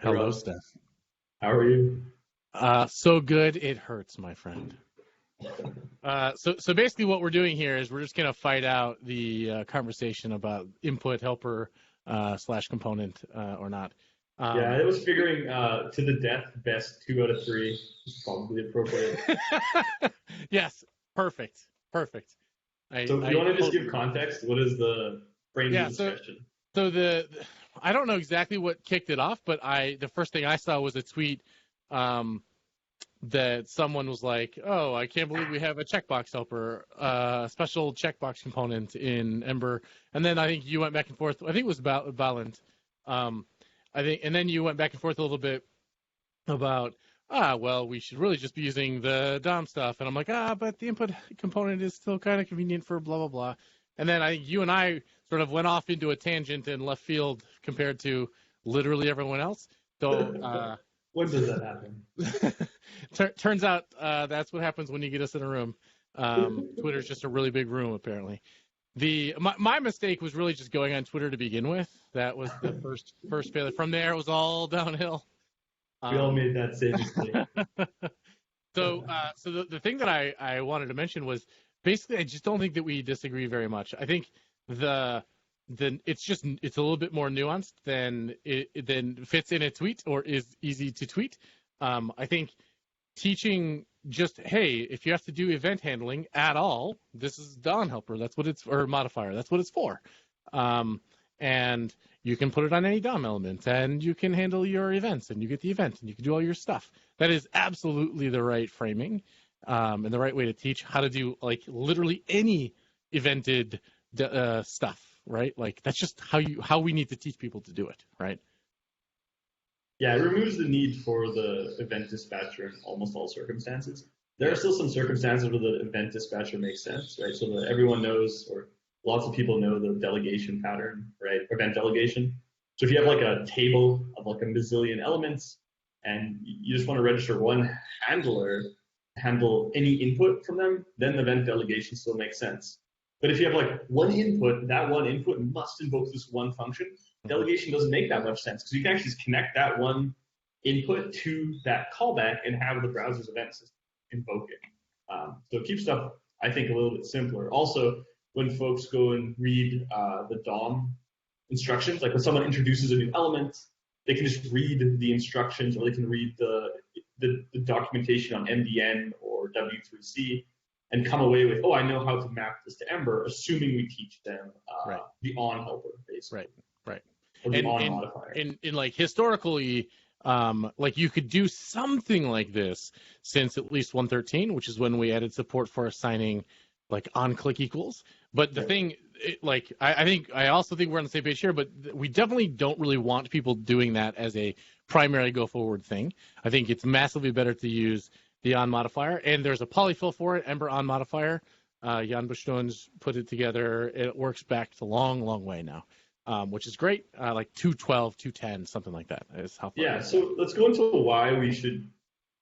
Hello, Stef. How are you? So good it hurts, my friend. So basically what we're doing here is we're just going to fight out the conversation about input helper / component or not. Yeah, I was figuring to the death, best 2 out of 3 is probably appropriate. Yes, perfect. So you want to just give context? What is the frame of the discussion? So I don't know exactly what kicked it off, but the first thing I saw was a tweet that someone was like, "Oh, I can't believe we have a checkbox helper, special checkbox component in Ember." And then I think you went back and forth. I think it was Balint. And then you went back and forth a little bit about, well, we should really just be using the DOM stuff. And I'm like, but the input component is still kind of convenient for blah, blah, blah. And then I think you and I sort of went off into a tangent in left field compared to literally everyone else. So when does that happen? Turns out that's what happens when you get us in a room. Twitter's just a really big room, apparently. My mistake was really just going on Twitter to begin with. That was the first failure. From there, it was all downhill. We all made that same mistake. So the thing that I wanted to mention was basically I just don't think that we disagree very much. I think it's a little bit more nuanced than fits in a tweet or is easy to tweet. I think teaching just, hey, if you have to do event handling at all, this is DOM helper. That's what or modifier. That's what it's for. And you can put it on any DOM element, and you can handle your events, and you get the event, and you can do all your stuff. That is absolutely the right framing, and the right way to teach how to do like literally any evented stuff, right? Like that's just how we need to teach people to do it, right? Yeah, it removes the need for the event dispatcher in almost all circumstances. There are still some circumstances where the event dispatcher makes sense, right? So that everyone knows, or lots of people know the delegation pattern, right? Event delegation. So if you have like a table of like a bazillion elements and you just want to register one handler to handle any input from them, then the event delegation still makes sense. But if you have like one input, that one input must invoke this one function. Delegation doesn't make that much sense because you can actually just connect that one input to that callback and have the browser's event system invoke it. So it keeps stuff, I think, a little bit simpler. Also, when folks go and read the DOM instructions, like when someone introduces a new element, they can just read the instructions, or they can read the documentation on MDN or W3C and come away with, I know how to map this to Ember, assuming we teach them the on helper, basically. Right. Or the on modifier. In like historically, like you could do something like this since at least 1.13, which is when we added support for assigning like on click equals. But the thing, I also think we're on the same page here, but we definitely don't really want people doing that as a primary go forward thing. I think it's massively better to use the on modifier, and there's a polyfill for it, Ember on modifier. Jan Bushton's put it together. It works back to long way now, which is great. Like 2.12, 2.10, something like that is how far. Yeah, so let's go into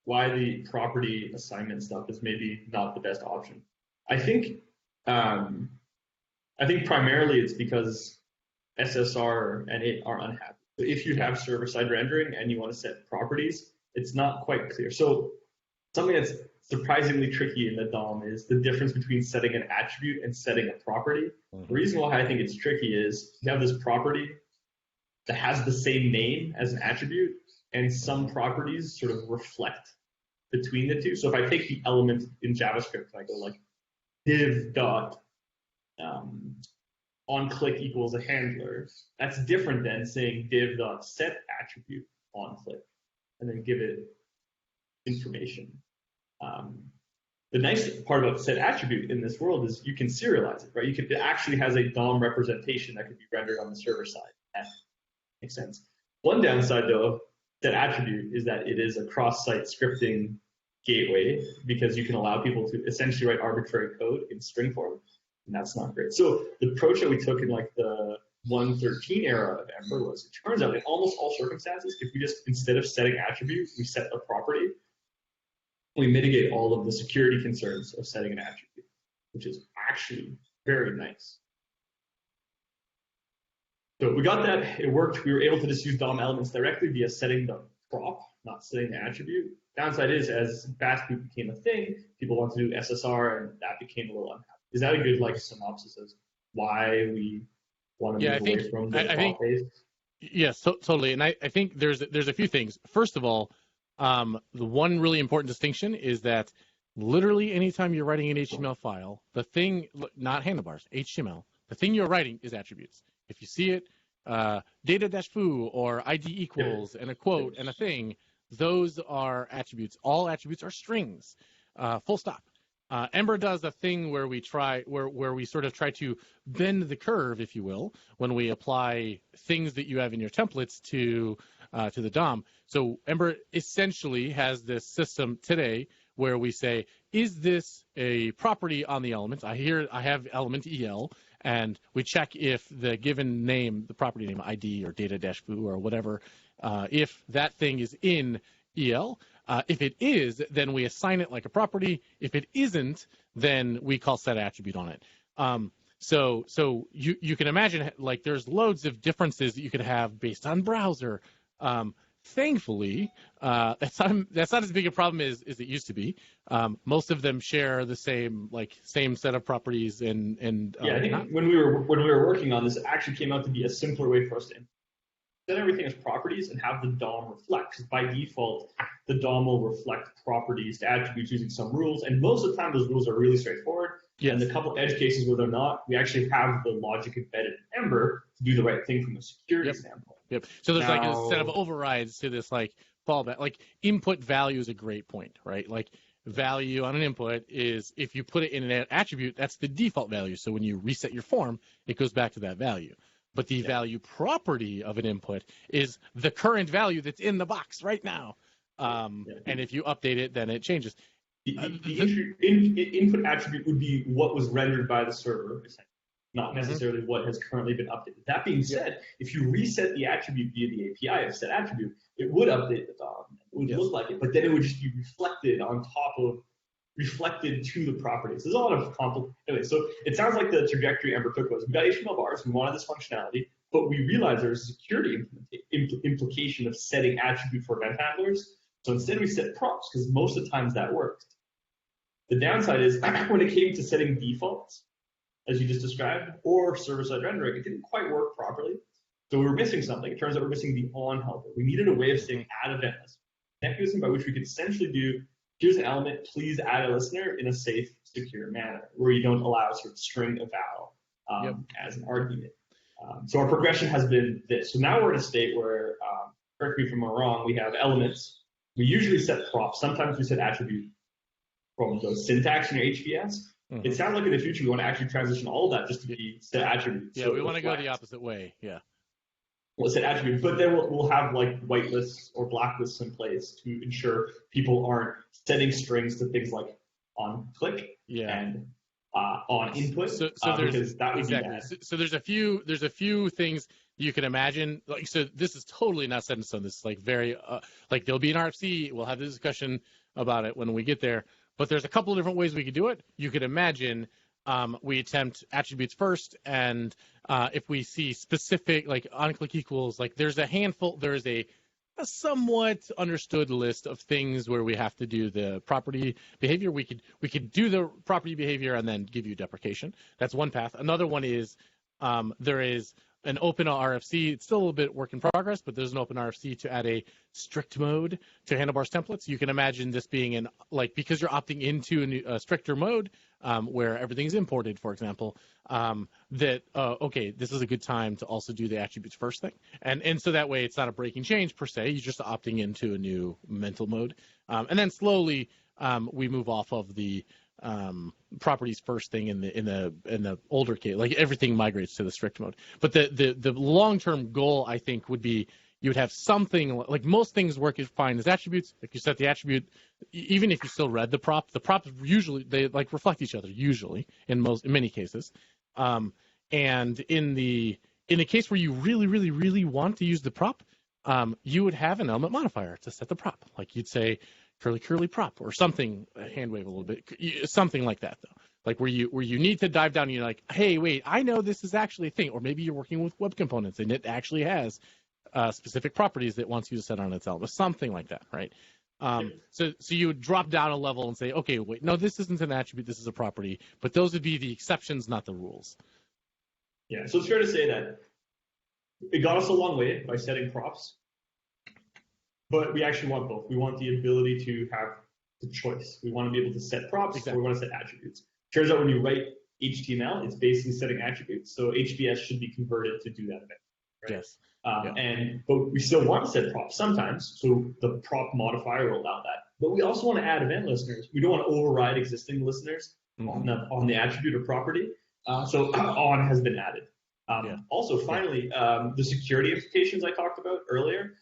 why the property assignment stuff is maybe not the best option. I think primarily it's because SSR and it are unhappy. So if you have server-side rendering and you want to set properties, it's not quite clear. So something that's surprisingly tricky in the DOM is the difference between setting an attribute and setting a property. The reason why I think it's tricky is you have this property that has the same name as an attribute, and some properties sort of reflect between the two. So if I take the element in JavaScript and I go like div dot on click equals a handler, that's different than saying div dot set attribute on click and then give it information. The nice part about set attribute in this world is you can serialize it, right? It actually has a DOM representation that could be rendered on the server side. That makes sense. One downside though of set attribute is that it is a cross-site scripting gateway because you can allow people to essentially write arbitrary code in string form, and that's not great. So the approach that we took in like the 1.13 era of Ember was, it turns out in almost all circumstances, if we just, instead of setting attribute, we set a property, we mitigate all of the security concerns of setting an attribute, which is actually very nice. So we got that. It worked. We were able to just use DOM elements directly via setting the prop, not setting the attribute. Downside is, as Fastboot became a thing, people want to do SSR, and that became a little unhappy. Is that a good synopsis of why we want to move away from the prop base? Yes, totally. And I think there's a few things. First of all, the one really important distinction is that literally anytime you're writing an HTML file, the thing, not handlebars, HTML, the thing you're writing is attributes. If you see it, data-foo or ID equals and a quote and a thing, those are attributes. All attributes are strings, full stop. Ember does a thing where we sort of try to bend the curve, if you will, when we apply things that you have in your templates to the DOM. So Ember essentially has this system today where we say, is this a property on the element? I have element EL, and we check if the given name, the property name ID or data-foo or whatever, if that thing is in EL. If it is, then we assign it like a property. If it isn't, then we call set attribute on it. So you can imagine there's loads of differences that you could have based on browser. Thankfully, that's not as big a problem as it used to be. Most of them share the same set of properties and I think when we were working on this, it actually came out to be a simpler way for us to set everything as properties and have the DOM reflect. Because by default, the DOM will reflect properties to attributes using some rules, and most of the time those rules are really straightforward. Yes. And the couple edge cases where they're not, we actually have the logic embedded in Ember to do the right thing from a security standpoint. Yep. So there's a set of overrides to this fallback. Input value is a great point, right? Value on an input is if you put it in an attribute, that's the default value. So when you reset your form, it goes back to that value. But the value property of an input is the current value that's in the box right now. And if you update it, then it changes. The input attribute would be what was rendered by the server, not necessarily what has currently been updated. That being said, if you reset the attribute via the API of set attribute, it would update the DOM. It would look like it, but then it would just be reflected to the properties. There's a lot of complicated. Anyway, so it sounds like the trajectory Ember took was we got HTML bars, we wanted this functionality, but we realized there's a security implication of setting attribute for event handlers. So instead we set props because most of the times that worked. The downside is when it came to setting defaults, as you just described, or server-side rendering, it didn't quite work properly. So we were missing something. It turns out we're missing the on helper. We needed a way of saying add event listener, a mechanism by which we could essentially do, here's an element, please add a listener in a safe, secure manner, where you don't allow sort of string eval as an argument. So our progression has been this. So now we're in a state where, correct me if I'm wrong, we have elements. We usually set props. Sometimes we set attribute from the syntax in your HVS. Mm-hmm. It sounds like in the future we want to actually transition all of that just to be set attributes. Yeah, so we want to go the opposite way. Yeah. We'll set attributes, but then we'll have whitelists or blacklists in place to ensure people aren't setting strings to things like on click and on input. So because that would be bad. So there's a few things you can imagine. So this is totally not set in stone. This is very there'll be an RFC. We'll have the discussion about it when we get there. But there's a couple of different ways we could do it. You could imagine we attempt attributes first, and if we see specific, on-click equals, there's a handful, there's a somewhat understood list of things where we have to do the property behavior. We could do the property behavior and then give you deprecation. That's one path. Another one is there is an open RFC. It's still a little bit work in progress, but there's an open RFC to add a strict mode to handlebars templates. You can imagine this being because you're opting into a stricter mode where everything's imported, for example, this is a good time to also do the attributes first thing. And so that way it's not a breaking change per se. You're just opting into a new mental mode. And then slowly we move off of the properties first thing in the older case, everything migrates to the strict mode. But the long-term goal, I think, would be you would have something most things work fine as attributes. If you set the attribute, even if you still read the props usually they reflect each other usually in many cases. And in the case where you really, really, really want to use the prop, you would have an element modifier to set the prop. You'd say curly prop or something, hand wave a little bit, something like that though. like where you need to dive down and you're like, hey, wait, I know this is actually a thing. Or maybe you're working with web components and it actually has specific properties that wants you to set on its element, something like that, right? So you would drop down a level and say, okay, wait, no, this isn't an attribute, this is a property, but those would be the exceptions, not the rules. Yeah, so it's fair to say that it got us a long way by setting props, but we actually want both. We want the ability to have the choice. We want to be able to set props, exactly. Or we want to set attributes. Turns out when you write HTML, it's basically setting attributes. So HBS should be converted to do that event. Right? Yes. But we still want to set props sometimes, so the prop modifier will allow that. But we also want to add event listeners. We don't want to override existing listeners on the attribute or property. So on has been added. Also, finally, the security implications I talked about earlier.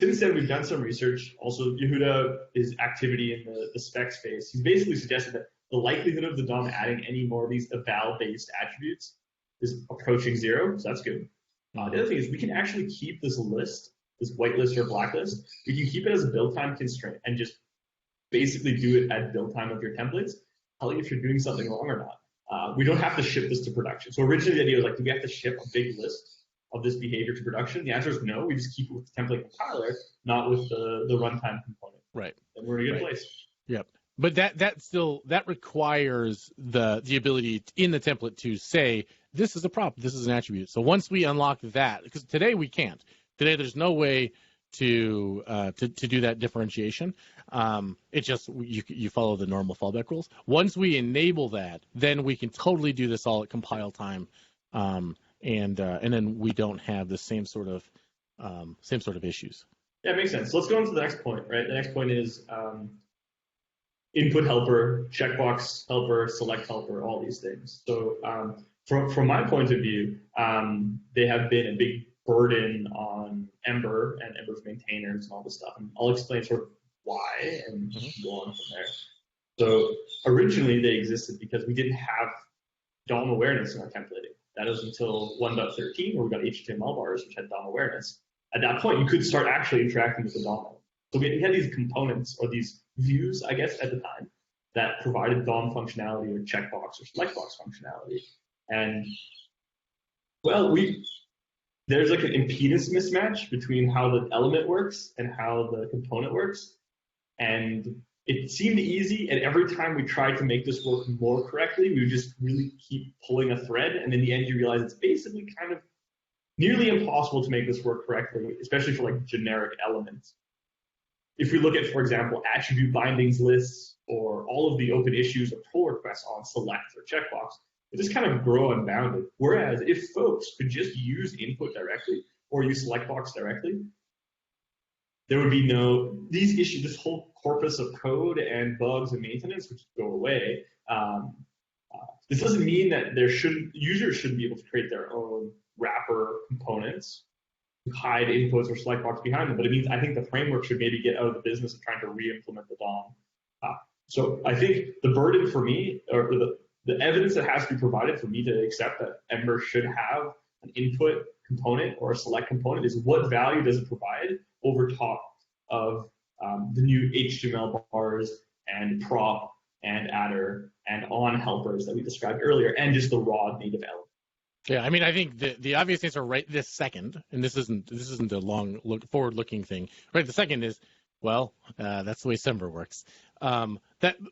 Since then, we've done some research. Also, Yehuda is activity in the spec space. He's basically suggested that the likelihood of the DOM adding any more of these eval-based attributes is approaching 0, so that's good. The other thing is we can actually keep this list, this whitelist or blacklist, we can keep it as a build time constraint and just basically do it at build time of your templates, tell you if you're doing something wrong or not. We don't have to ship this to production. So originally the idea was like, do we have to ship a big list of this behavior to production? The answer is no. We just keep it with the template compiler, not with the runtime component. Right. And we're in a good place. Yep. But that requires the ability in the template to say, this is a prop, this is an attribute. So once we unlock that, because today we can't. Today there's no way to do that differentiation. It just you follow the normal fallback rules. Once we enable that, then we can totally do this all at compile time, and then we don't have the same sort of issues. Yeah, it makes sense. So let's go on to the next point. Right, the next point is input helper, checkbox helper, select helper, all these things. So from my point of view, they have been a big burden on Ember and Ember's maintainers and all this stuff. And I'll explain sort of why and go on from there. So originally they existed because we didn't have DOM awareness in our templating. That was until 1.13 where we got HTML bars which had DOM awareness. At that point, you could start actually interacting with the DOM. So we had these components or these views, I guess, at the time that provided DOM functionality or checkbox or selectbox functionality. And well, there's like an impedance mismatch between how the element works and how the component works. And it seemed easy, and every time we tried to make this work more correctly, we would just really keep pulling a thread, and in the end you realize it's basically kind of nearly impossible to make this work correctly, especially for like generic elements. If we look at, for example, attribute bindings lists or all of the open issues or pull requests on select or checkbox, it just kind of grow unbounded. Whereas if folks could just use input directly or use select box directly, there would be these issues, this whole corpus of code and bugs and maintenance would go away. This doesn't mean that users shouldn't be able to create their own wrapper components to hide inputs or select box behind them, but it means I think the framework should maybe get out of the business of trying to re-implement the DOM. So I think the burden for me, or the evidence that has to be provided for me to accept that Ember should have an input component or a select component is what value does it provide over top of the new HTML bars and prop and adder and on helpers that we described earlier, and just the raw native element. Yeah, I mean, I think the obvious answer right this second, and this isn't a long forward-looking thing. Right, the second is, well, that's the way Semver works.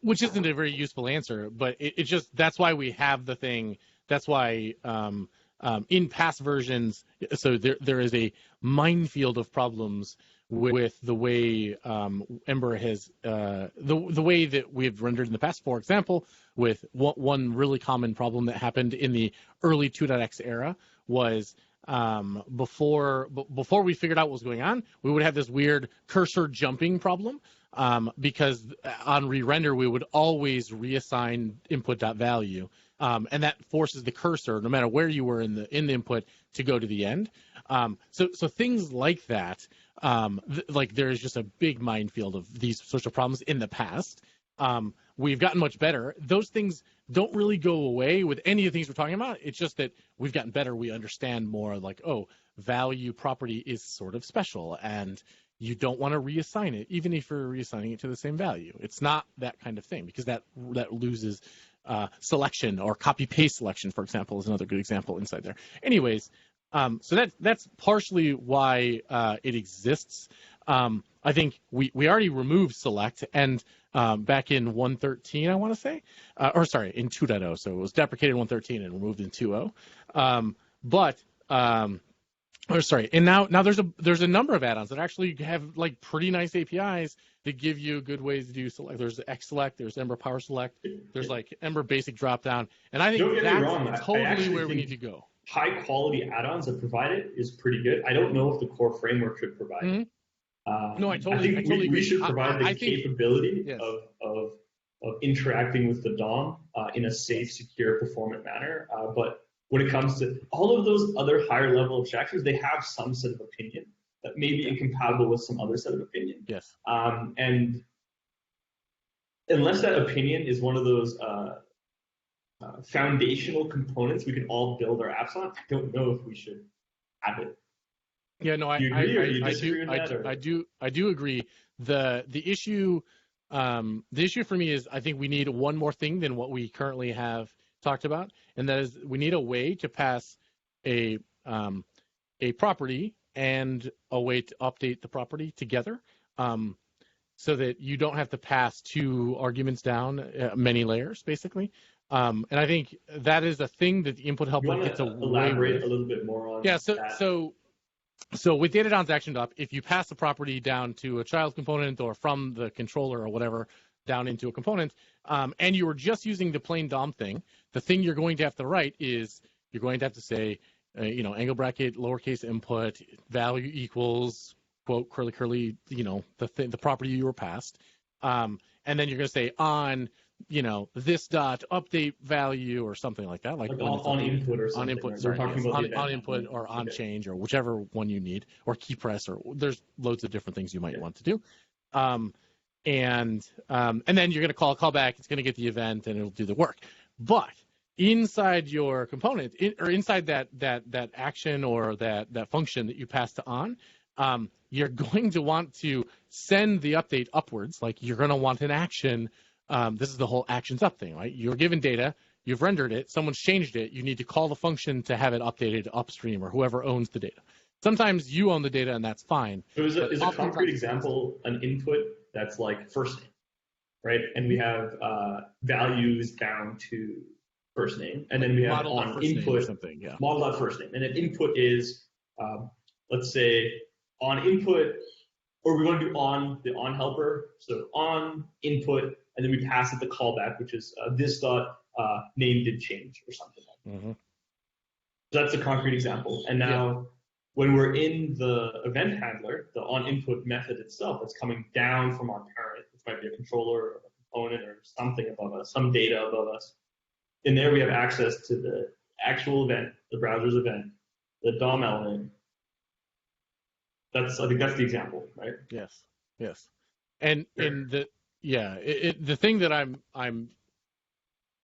Which isn't a very useful answer, but it just that's why we have the thing. That's why in past versions, so there is a minefield of problems with the way Ember has the way that we've rendered in the past. For example, with one really common problem that happened in the early 2.x era was before we figured out what was going on, we would have this weird cursor jumping problem because on re-render we would always reassign input.value. And that forces the cursor, no matter where you were in the input, to go to the end. So things like that, like there is just a big minefield of these sorts of problems in the past. We've gotten much better. Those things don't really go away with any of the things we're talking about. It's just that we've gotten better. We understand more like, value property is sort of special, and you don't want to reassign it, even if you're reassigning it to the same value. It's not that kind of thing, because that loses selection, or copy paste selection, for example, is another good example inside there. Anyways, so that's partially why it exists. I think we already removed select, and back in 1.13, I want to say, or sorry, in 2.0. So it was deprecated in 1.13 and removed in 2.0. And now there's a number of add-ons that actually have like pretty nice APIs that give you good ways to do select. There's XSelect, there's Ember Power Select, there's like Ember Basic Dropdown, and I think that's totally where we need to go. High quality add-ons that provide it is pretty good. I don't know if the core framework should provide it. No, I totally agree. We should provide the capability yes. of interacting with the DOM in a safe, secure, performant manner. But when it comes to all of those other higher level abstractions, they have some set of opinion that may be incompatible with some other set of opinion. Yes. And unless that opinion is one of those foundational components we can all build our apps on, I don't know if we should have it. Yeah, no, I do agree. The issue for me is I think we need one more thing than what we currently have talked about, and that is we need a way to pass a property and a way to update the property together, so that you don't have to pass two arguments down many layers, basically. And I think that is a thing that the input helper gets away with. Elaborate a little bit more on that? So with data.action.up, if you pass the property down to a child component or from the controller or whatever down into a component, and you were just using the plain DOM thing, the thing you're going to have to write is you're going to have to say, angle bracket, lowercase input, value equals, quote, curly, curly, the property you were passed. And then you're going to say on, this dot update value or something like that, like on input or something. On input, sorry, on input or on change or whichever one you need, or key press, or there's loads of different things you might want to do. And then you're going to call back. It's going to get the event and it'll do the work. But inside your component, or inside that action or that function that you passed to on, you're going to want to send the update upwards. Like you're going to want an action. This is the whole actions up thing, right? You're given data, you've rendered it, someone's changed it, you need to call the function to have it updated upstream or whoever owns the data. Sometimes you own the data and that's fine. So is a concrete example an input that's like first name, right? And we have values down to first name, and then we have on input model.first name, and then input is let's say on input, or we want to do on the on helper, so on input, and then we pass it the callback, which is this dot name did change or something like that. Mm-hmm. So that's a concrete example. And now when we're in the event handler, the on input method itself that's coming down from our parent, which might be a controller or a component or something above us, some data above us. In there we have access to the actual event, the browser's event, the DOM element. I think that's the example, right? Yes. And the thing that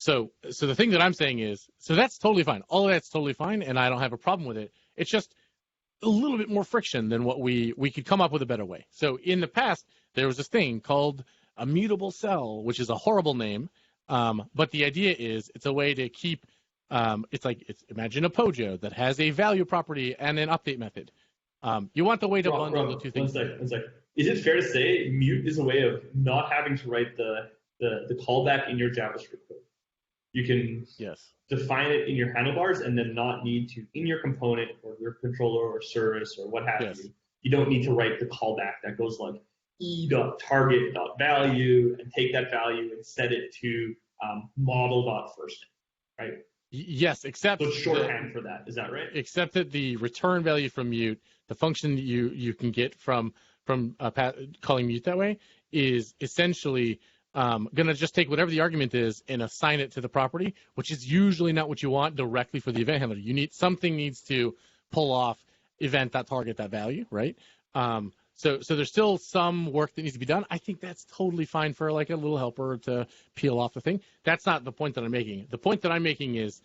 the thing that I'm saying is, so that's totally fine. All of that's totally fine, and I don't have a problem with it. It's just a little bit more friction than what we could come up with a better way. So in the past, there was this thing called a mutable cell, which is a horrible name, but the idea is it's a way to keep. Imagine a Pojo that has a value property and an update method. You want the way to bundle the two things. One sec. Is it fair to say mute is a way of not having to write the callback in your JavaScript code? You can define it in your handlebars and then not need to, in your component or your controller or service or what have you, you don't need to write the callback that goes like e.target.value and take that value and set it to model.first, right? Yes, except so it's shorthand for that. Is that right? Except that the return value from mute, the function that you can get from calling mute that way, is essentially going to just take whatever the argument is and assign it to the property, which is usually not what you want directly for the event handler. Something needs to pull off event.target.value, right? So there's still some work that needs to be done. I think that's totally fine for like a little helper to peel off the thing. That's not the point that I'm making. The point that I'm making is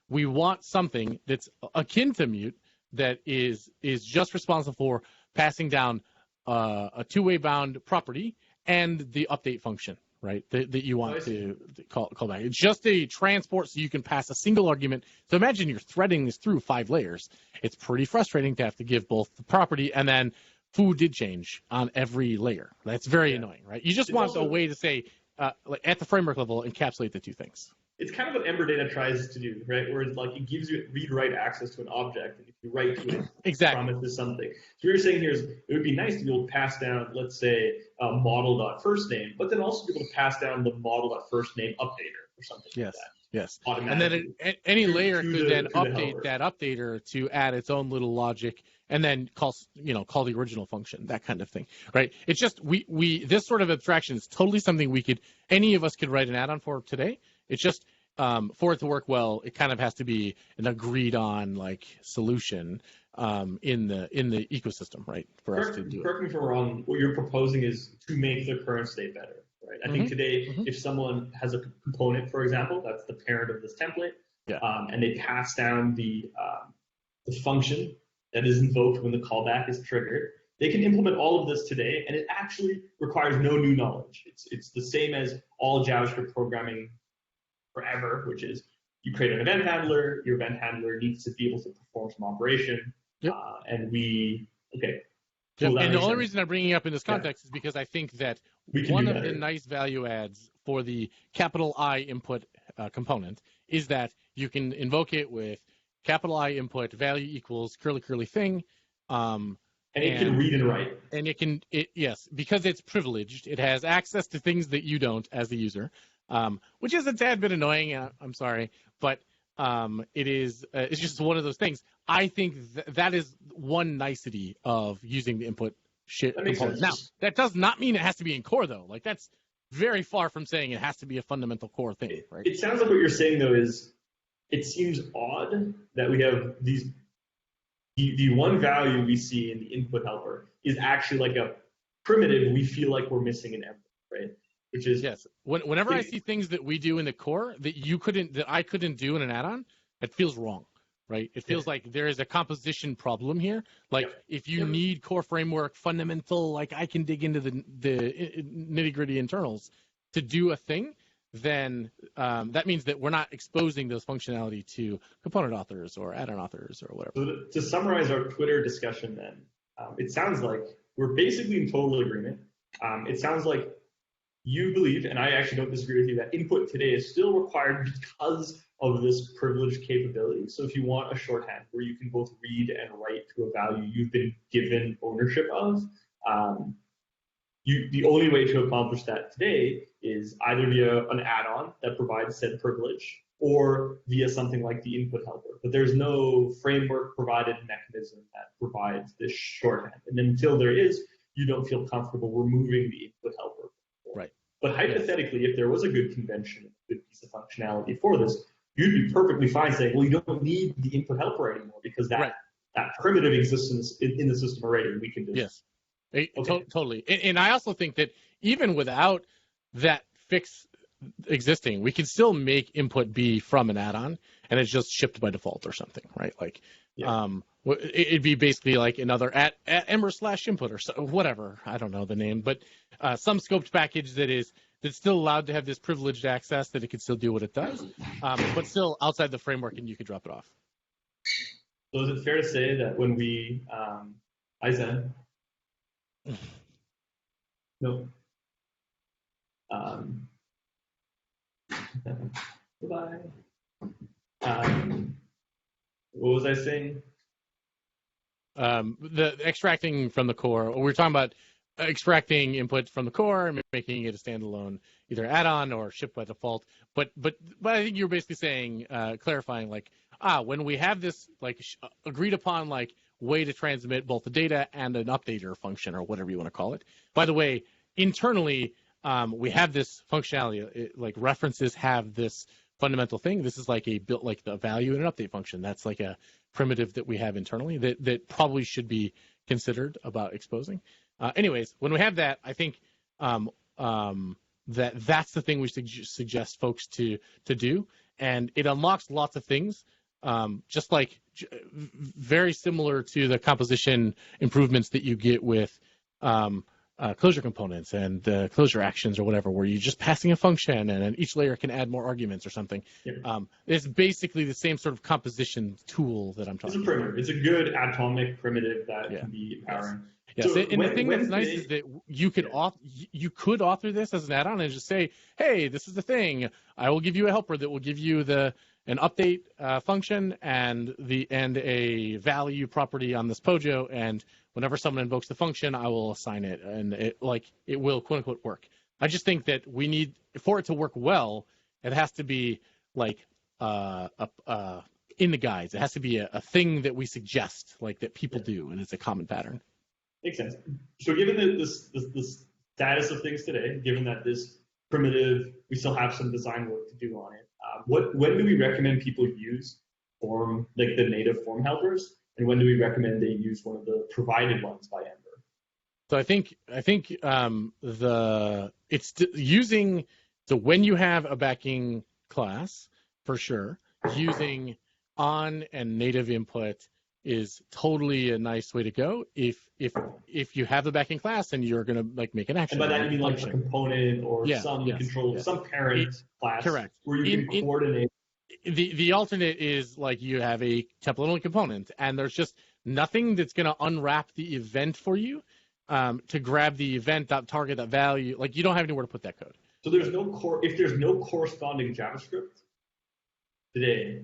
we want something that's akin to mute that is just responsible for passing down a two-way bound property and the update function, right? That you want to call back. It's just a transport so you can pass a single argument. So imagine you're threading this through 5 layers. It's pretty frustrating to have to give both the property and then foo did change on every layer. That's very annoying, right? You just want a way to say, like at the framework level, encapsulate the two things. It's kind of what Ember data tries to do, right? Where it's like it gives you read-write access to an object, and if you write to it, it promises something. So what you're saying here is it would be nice to be able to pass down, let's say, model.firstname, but then also be able to pass down the model.firstname updater or something like that. Yes. And then any layer could then update that updater to add its own little logic and then call the original function, that kind of thing, right? It's just we this sort of abstraction is totally something any of us could write an add-on for today. It's just for it to work well, it kind of has to be an agreed on solution in the ecosystem, right? For us to do. Correct me if I'm wrong. What you're proposing is to make the current state better. Right. I think today, if someone has a component, for example, that's the parent of this template, and they pass down the function that is invoked when the callback is triggered, they can implement all of this today, and it actually requires no new knowledge. It's the same as all JavaScript programming forever, which is you create an event handler, your event handler needs to be able to perform some operation, and and the only reason I'm bringing it up in this context is because I think that one of the nice value adds for the capital I input component is that you can invoke it with capital I input value equals curly thing. And it can read and write. And yes, because it's privileged, it has access to things that you don't as the user, which is a tad bit annoying. I'm sorry, but it's just one of those things. I think that is one nicety of using the input component. Now, that does not mean it has to be in core, though. That's very far from saying it has to be a fundamental core thing, right? It sounds like what you're saying, though, is it seems odd that we have these. The one value we see in the input helper is actually like a primitive we feel like we're missing in Ember, right? Which is Whenever I see things that we do in the core that I couldn't do in an add-on, it feels wrong, right? It feels like there is a composition problem here. If you need core framework fundamental, I can dig into the nitty-gritty internals to do a thing, then that means that we're not exposing those functionality to component authors or add-on authors or whatever. So to summarize our Twitter discussion then, it sounds like we're basically in total agreement. It sounds like you believe, and I actually don't disagree with you, that input today is still required because of this privileged capability. So if you want a shorthand where you can both read and write to a value you've been given ownership of, the only way to accomplish that today is either via an add-on that provides said privilege or via something like the input helper. But there's no framework-provided mechanism that provides this shorthand. And until there is, you don't feel comfortable removing the input helper. Right. But hypothetically, if there was a good convention, a good piece of functionality for this, you'd be perfectly fine saying, well, you don't need the input helper anymore because that primitive existence in the system already. We can just totally. And I also think that even without that fix existing, we can still make input be from an add-on, and it's just shipped by default or something, right? It'd be basically like another at ember/input or so, whatever. I don't know the name, but some scoped package that's still allowed to have this privileged access, that it can still do what it does, but still outside the framework, and you could drop it off. So is it fair to say that when we Aizen? No. Goodbye. What was I saying? The extracting from the core. We were talking about extracting input from the core and making it a standalone, either add-on or shipped by default. But I think you're basically saying, clarifying, when we have this agreed upon way to transmit both the data and an updater function or whatever you want to call it. By the way, internally, we have this functionality. References have this fundamental thing. This is a built the value and an update function. That's a primitive that we have internally that probably should be considered about exposing. Anyways, when we have that, I think that's the thing we suggest folks to do, and it unlocks lots of things. Just very similar to the composition improvements that you get with closure components and closure actions or whatever, where you're just passing a function and then each layer can add more arguments or something. Yeah. It's basically the same sort of composition tool that I'm talking about. It's a primitive. It's a good atomic primitive that can be empowering. Yes. So and the thing that's nice is that you could author this as an add-on and just say, hey, this is the thing. I will give you a helper that will give you an update function and a value property on this Pojo, and whenever someone invokes the function, I will assign it, and it will quote unquote work. I just think that we need, for it to work well, it has to be like in the guides. It has to be a thing that we suggest, like that people do, and it's a common pattern. Makes sense. So given this status of things today, given that this primitive, we still have some design work to do on it, when do we recommend people use form, like the native form helpers, and when do we recommend they use one of the provided ones by Ember? So I think so when you have a backing class, for sure, using on and native input is totally a nice way to go. If you have a backing class and you're gonna make an action. And by that you mean like a component or some control, some parent class, correct, where you can coordinate. The alternate is like you have a template-only component, and there's just nothing that's gonna unwrap the event for you to grab the event, that target, that value. Like you don't have anywhere to put that code. So there's if there's no corresponding JavaScript today,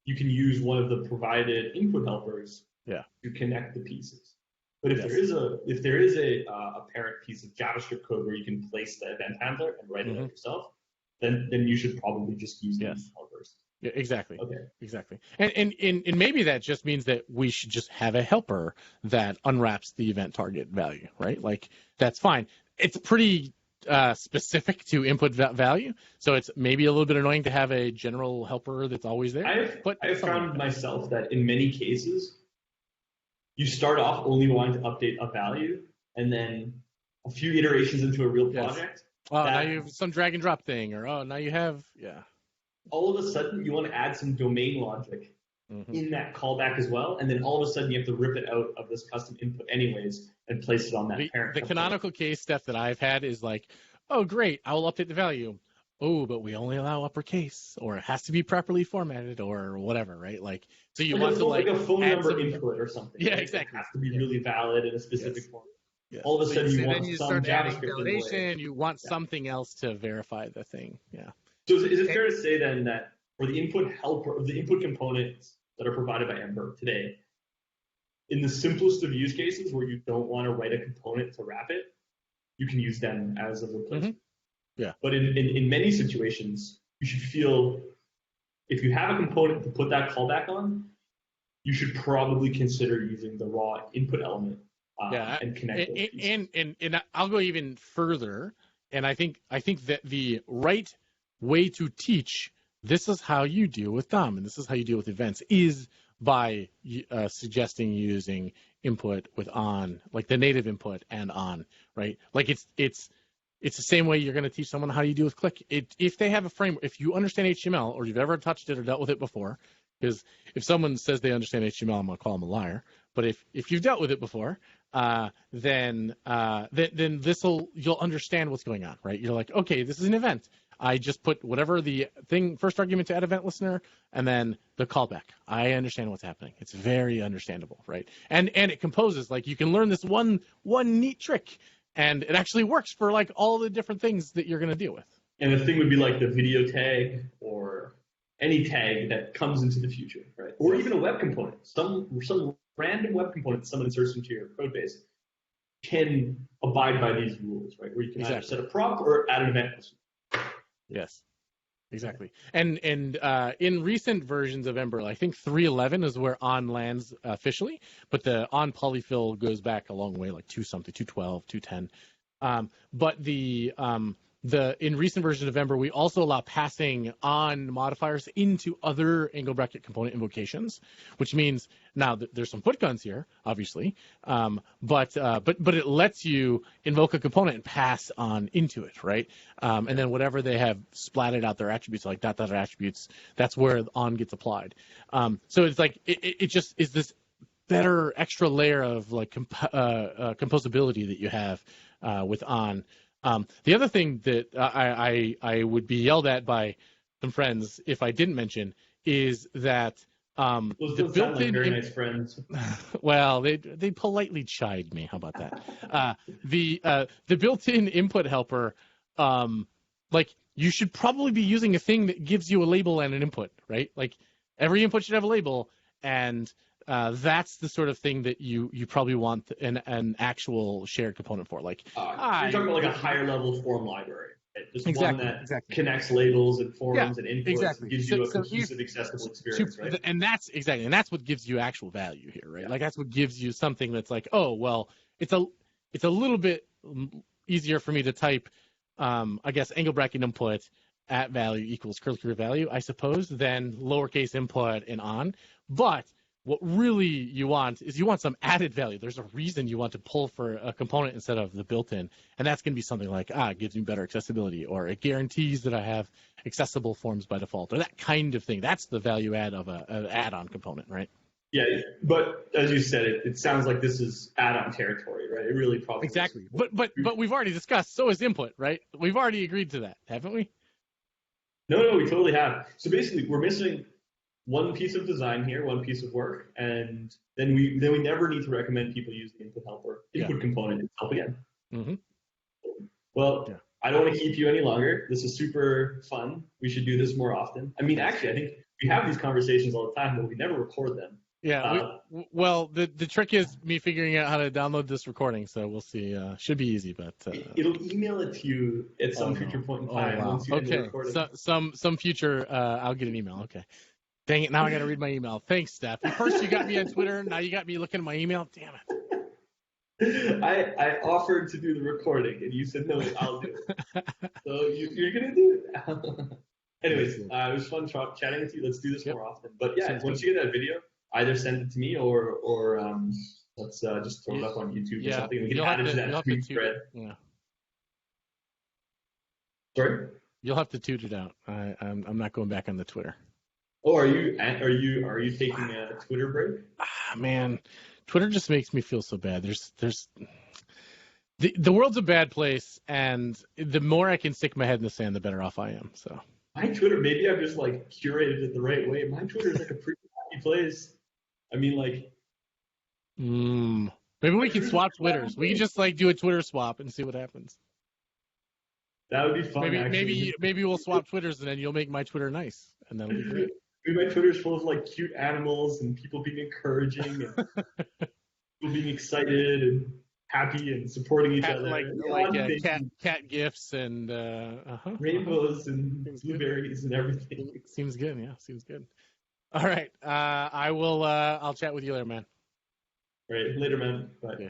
you can use one of the provided input helpers to connect the pieces. But if there is a parent piece of JavaScript code where you can place the event handler and write it out yourself, then you should probably just use these helpers. Yeah, exactly. Okay. Exactly. And maybe that just means that we should just have a helper that unwraps the event target value, right? Like that's fine. It's pretty specific to input value, so it's maybe a little bit annoying to have a general helper that's always there. I've found myself that in many cases, you start off only wanting to update a value, and then a few iterations into a real project. Now you have some drag and drop thing, or now you have all of a sudden you want to add some domain logic in that callback as well, and then all of a sudden you have to rip it out of this custom input anyways and place it on that parent. The canonical case stuff that I've had is like, oh great, I will update the value. Oh, but we only allow uppercase, or it has to be properly formatted, or whatever, right? Like, so you want to like a phone number input or something. Yeah, right? exactly. It has to be really valid in a specific form. Yes. All of a sudden, you want some start adding JavaScript validation. You want something else to verify the thing. Yeah. So is it fair to say then that for the input helper, the input components that are provided by Ember today, in the simplest of use cases where you don't want to write a component to wrap it, you can use them as a replacement. Yeah. But in many situations, you should feel if you have a component to put that callback on, you should probably consider using the raw input element and connect those pieces. And I'll go even further, and I think that the right way to teach this is how you deal with DOM and this is how you deal with events is by suggesting using input with on, like the native input and on, right? Like it's the same way you're going to teach someone how you deal with click. If they have a framework, if you understand HTML or you've ever touched it or dealt with it before, because if someone says they understand HTML, I'm going to call them a liar. But if you've dealt with it before, then you'll understand what's going on, right? You're like, okay, this is an event. I just put whatever the thing, first argument to add event listener, and then the callback. I understand what's happening. It's very understandable, right? And it composes, like you can learn this one neat trick, and it actually works for like all the different things that you're going to deal with. And the thing would be like the video tag or any tag that comes into the future, right? Or even a web component. Some random web component someone inserts into your code base can abide by these rules, right? Where you can either set a prop or add an event listener. Yes, exactly. And in recent versions of Ember, I think 3.11 is where on lands officially, but the on polyfill goes back a long way, like 2.12, 2.10. But in recent version of Ember, we also allow passing on modifiers into other angle bracket component invocations, which means now there's some foot guns here, obviously, but it lets you invoke a component and pass on into it, right? And then whatever they have splatted out their attributes, like dot attributes, that's where on gets applied. So it's like it just is this better extra layer of like composability that you have with on. The other thing that I would be yelled at by some friends if I didn't mention is that Those the don't sound like built-in very nice friends. well, they politely chide me. How about that? The built-in input helper, like you should probably be using a thing that gives you a label and an input, right? Like every input should have a label, and that's the sort of thing that you probably want an actual shared component for. Like, You're talking about like a higher level form library, right? Just one exactly, that exactly. connects labels and Yeah, forms and inputs exactly. and gives you a cohesive, accessible experience, right? And that's what gives you actual value here, right? Like that's what gives you something that's like, oh well, it's a little bit easier for me to type, I guess angle bracket input at value equals curly curly value, I suppose, than lowercase input and on. But what really you want is you want some added value. There's a reason you want to pull for a component instead of the built-in, and that's going to be something like, it gives me better accessibility, or it guarantees that I have accessible forms by default, or that kind of thing. That's the value add of an add-on component, right? Yeah, but as you said, it sounds like this is add-on territory, right? It really probably exactly. But we've already discussed. So is input, right? We've already agreed to that, haven't we? No, we totally have. So basically, we're missing one piece of design here, one piece of work, and then we never need to recommend people use the input component itself again. Mm-hmm. Well, Yeah. I don't want to keep you any longer. This is super fun. We should do this more often. I mean, actually, I think we have these conversations all the time, but we never record them. Yeah. Well, the trick is me figuring out how to download this recording, so we'll see. Should be easy, but it'll email it to you at some future point in time. Wow. Once you end the Okay. recording. Some future, I'll get an email. Okay. Dang it! Now I got to read my email. Thanks, Steph. First you got me on Twitter, now you got me looking at my email. Damn it! I offered to do the recording, and you said no. I'll do it. So you're gonna do it. Anyways, it was fun chatting with you. Let's do this more often. But yeah, once you get that video, either send it to me or let's just throw it up on YouTube or something. We can add it to that tweet thread. Yeah. Sorry? You'll have to toot it out. I'm not going back on the Twitter. Oh, are you taking a Twitter break? Man, Twitter just makes me feel so bad. There's the world's a bad place, and the more I can stick my head in the sand, the better off I am. So my Twitter, maybe I've just like curated it the right way. My Twitter is like a pretty happy place. I mean, like. Maybe we can swap Twitters. We can just like do a Twitter swap and see what happens. That would be fun. Maybe we'll swap Twitters, and then you'll make my Twitter nice, and that'll be great. My Twitter's full of like cute animals and people being encouraging and people being excited and happy and supporting each other. Like cat gifs and rainbows and blueberries and everything. Seems good. Yeah, seems good. All right. I'll chat with you later, man. All right. Later, man. Bye. Yeah.